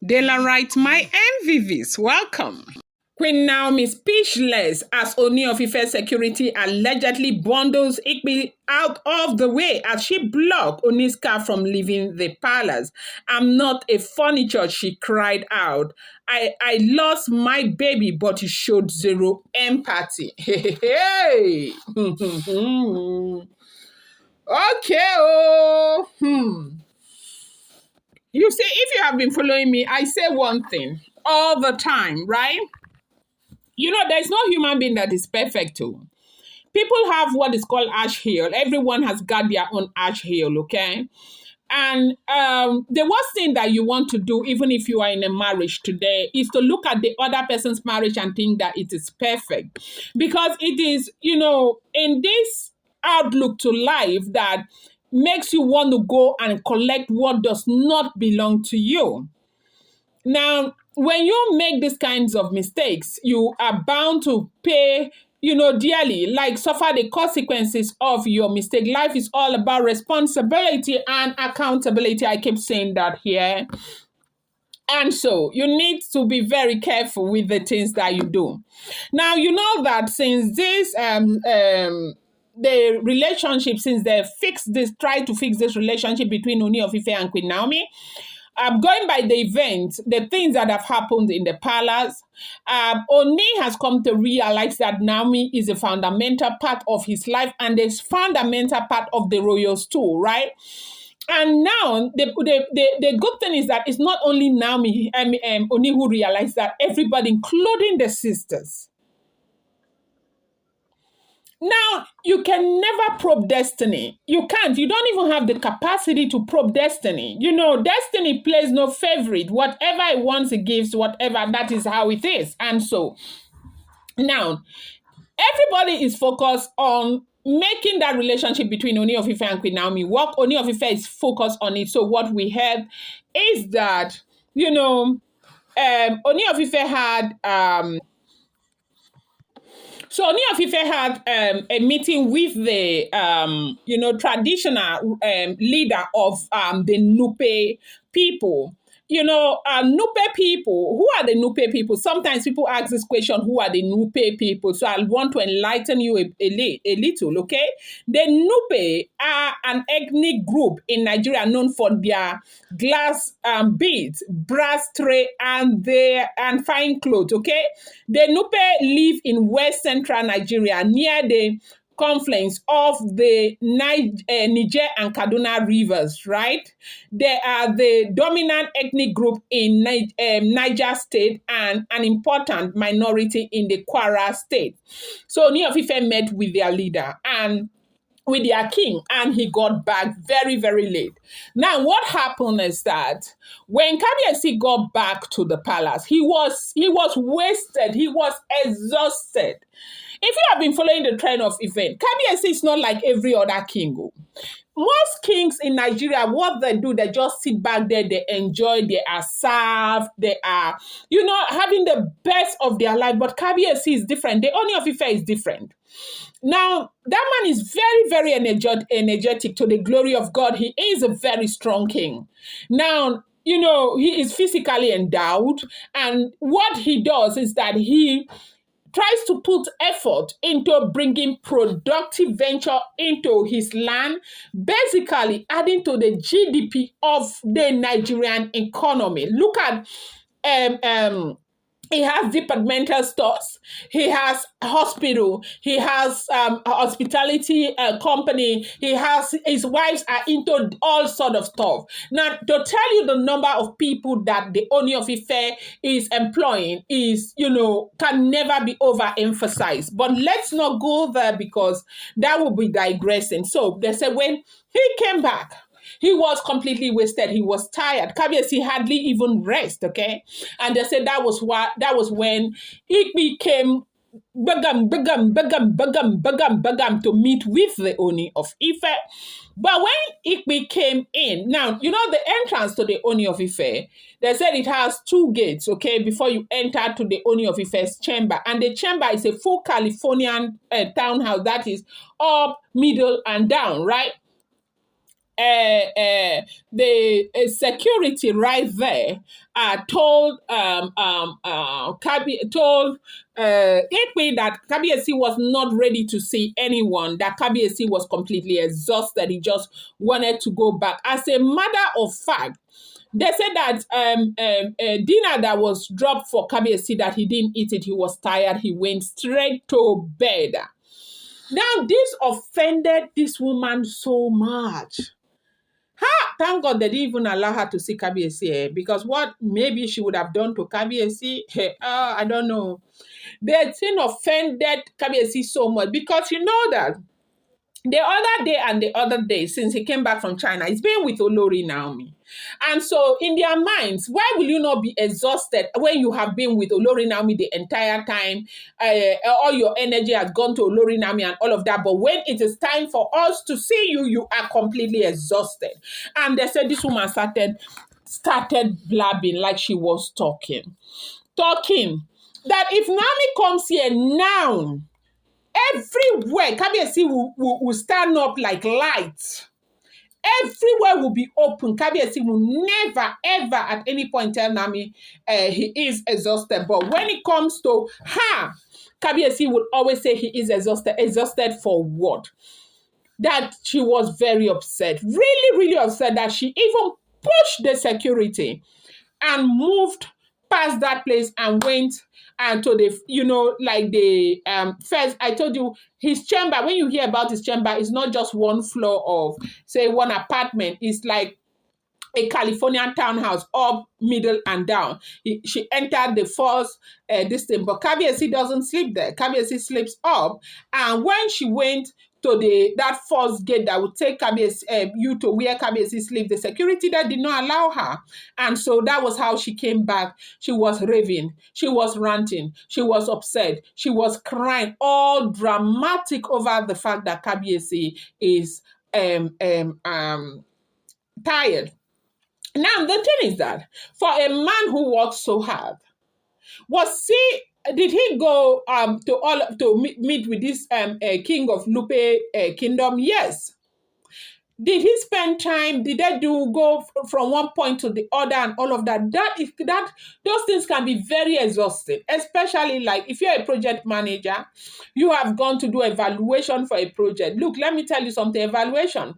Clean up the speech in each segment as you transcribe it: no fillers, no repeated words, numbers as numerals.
Daylight, my MVVs, welcome. Queen Naomi speechless as Ooni of Ife security allegedly bundles Igbi out of the way as she blocked Ooni's car from leaving the palace. "I'm not a furniture," she cried out. I lost my baby, but he showed zero empathy. Hey. Okay, oh. You see, if you have been following me, I say one thing all the time, right? You know, there's no human being that is perfect too. People have what is called ash heel. Everyone has got their own ash heel, okay? And the worst thing that you want to do, even if you are in a marriage today, is to look at the other person's marriage and think that it is perfect. Because it is, in this outlook to life that makes you want to go and collect what does not belong to you. Now, when you make these kinds of mistakes, you are bound to pay, dearly, like suffer the consequences of your mistake. Life is all about responsibility and accountability. I keep saying that here. And so you need to be very careful with the things that you do. Now, you know that since this, the relationship, since they try to fix this relationship between Ooni of Ife and Queen Naomi, going by the events, the things that have happened in the palace, Ooni has come to realize that Naomi is a fundamental part of his life and is fundamental part of the royals too, right? And now the good thing is that it's not only Naomi, Ooni who realized that, everybody, including the sisters. Now, you can never probe destiny. You can't. You don't even have the capacity to probe destiny. Destiny plays no favorite. Whatever it wants, it gives. Whatever, that is how it is. And so, now, everybody is focused on making that relationship between Ooni of Ife and Queen Naomi work. Ooni of Ife is focused on it. So what we heard is that, Ooni of Ife had... So Ooni of Ife had a meeting with the, traditional leader of the Nupe people. Nupe people, who are the Nupe people? Sometimes people ask this question, who are the Nupe people? So I want to enlighten you a little, okay? The Nupe are an ethnic group in Nigeria known for their glass beads, brass tray, and fine clothes, okay? The Nupe live in West Central Nigeria near the confluence of the Niger and Kaduna rivers, right? They are the dominant ethnic group in Niger State and an important minority in the Kwara State. So Ooni of Ife met with their leader and with their king, and he got back very, very late. Now, what happened is that when Kabiyesi got back to the palace, he was wasted, he was exhausted. If you have been following the trend of event, Kabiyesi is not like every other king. Most kings in Nigeria, what they do, they just sit back there, they enjoy, they are served, they are, having the best of their life. But Kabiyesi is different. The Ooni of Ife is different. Now, that man is very, very energetic to the glory of God. He is a very strong king. Now, he is physically endowed. And what he does is that he tries to put effort into bringing productive venture into his land, basically adding to the GDP of the Nigerian economy. Look at he has departmental stores. He has hospital. He has hospitality company. His wives are into all sort of stuff. Now, to tell you the number of people that the Ooni of Ife is employing is, can never be overemphasized. But let's not go there because that will be digressing. So they said when he came back, he was completely wasted. He was tired. Kabiyesi hardly even rest, okay? And they said that was when Igbi came bagam to meet with the Ooni of Ife. But when Igbi came in, now, the entrance to the Ooni of Ife, they said it has 2 gates, okay, before you enter to the Ooni of Ife's chamber. And the chamber is a full Californian townhouse that is up, middle, and down, right? the security right there told Igbi that Kabiesi was not ready to see anyone, that Kabiesi was completely exhausted. He just wanted to go back. As a matter of fact, they said that dinner that was dropped for Kabiesi, that he didn't eat it. He was tired. He went straight to bed. Now, this offended this woman so much. Thank God they didn't even allow her to see Kabiesi, because what maybe she would have done to Kabiesi, I don't know. The thing offended Kabiesi so much, because you know that the other day and the other day, since he came back from China, he's been with Olori Naomi. And so in their minds, why will you not be exhausted when you have been with Olori Naomi the entire time? All your energy has gone to Olori Naomi and all of that. But when it is time for us to see you, you are completely exhausted. And they said this woman started blabbing like she was talking. That if Naomi comes here now, everywhere, Kabiyesi will stand up like lights. Everywhere will be open. Kabiyesi will never, ever at any point tell Naomi he is exhausted. But when it comes to her, Kabiyesi will always say he is exhausted. Exhausted for what? That she was very upset. Really, really upset that she even pushed the security and moved past that place and went and to the, like the first, I told you, his chamber, when you hear about his chamber, it's not just one floor of, say, one apartment. It's like a Californian townhouse, up, middle, and down. She entered the first this thing, but Kabiyesi doesn't sleep there. Kabiyesi sleeps up, and when she went to that first gate that would take you to where Kabiyesi sleeps, the security there did not allow her, and so that was how she came back. She was raving, she was ranting, she was upset, she was crying, all dramatic over the fact that Kabiyesi is tired. Now, the thing is that for a man who works so hard, did he go to meet with this king of Lupe kingdom? Yes. Did he spend time? Did they go from one point to the other and all of that? Those things can be very exhausting, especially like if you're a project manager, you have gone to do evaluation for a project. Look, let me tell you something, evaluation.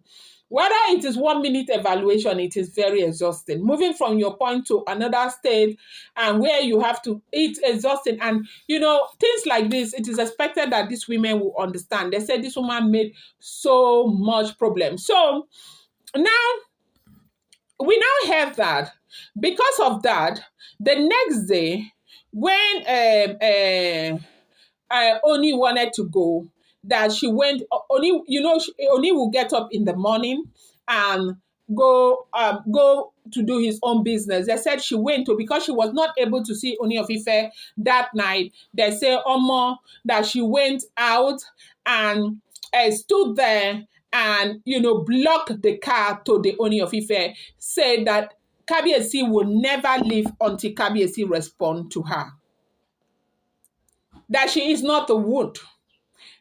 Whether it is 1 minute evaluation, it is very exhausting. Moving from your point to another state and where you have to, it's exhausting. And, things like this, it is expected that these women will understand. They said this woman made so much problem. So now, we now have that. Because of that, the next day, when Oni wanted to go, that she went, Oni, Oni will get up in the morning and go to do his own business. They said she went to, because she was not able to see Ooni of Ife that night. They say Omo, that she went out and stood there and, blocked the car to the Ooni of Ife, said that Kabiyesi will never leave until Kabiyesi respond to her. That she is not a wood,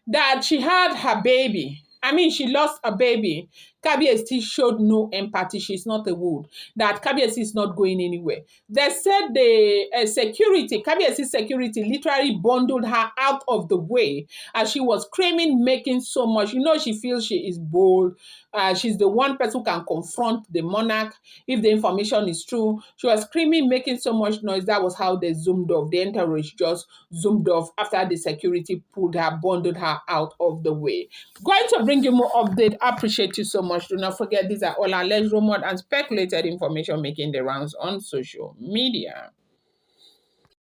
that she had her baby. I mean, she lost a baby. Kabiyesi showed no empathy. She's not a wood. That Kabiyesi is not going anywhere. They said the Kabiyesi security literally bundled her out of the way as she was screaming, making so much. She feels she is bold. She's the one person who can confront the monarch if the information is true. She was screaming, making so much noise. That was how they zoomed off. The entourage just zoomed off after the security pulled her, bundled her out of the way. Going to bring you more update. I appreciate you so much. Do not forget, these are all alleged, rumored, and speculated information making the rounds on social media.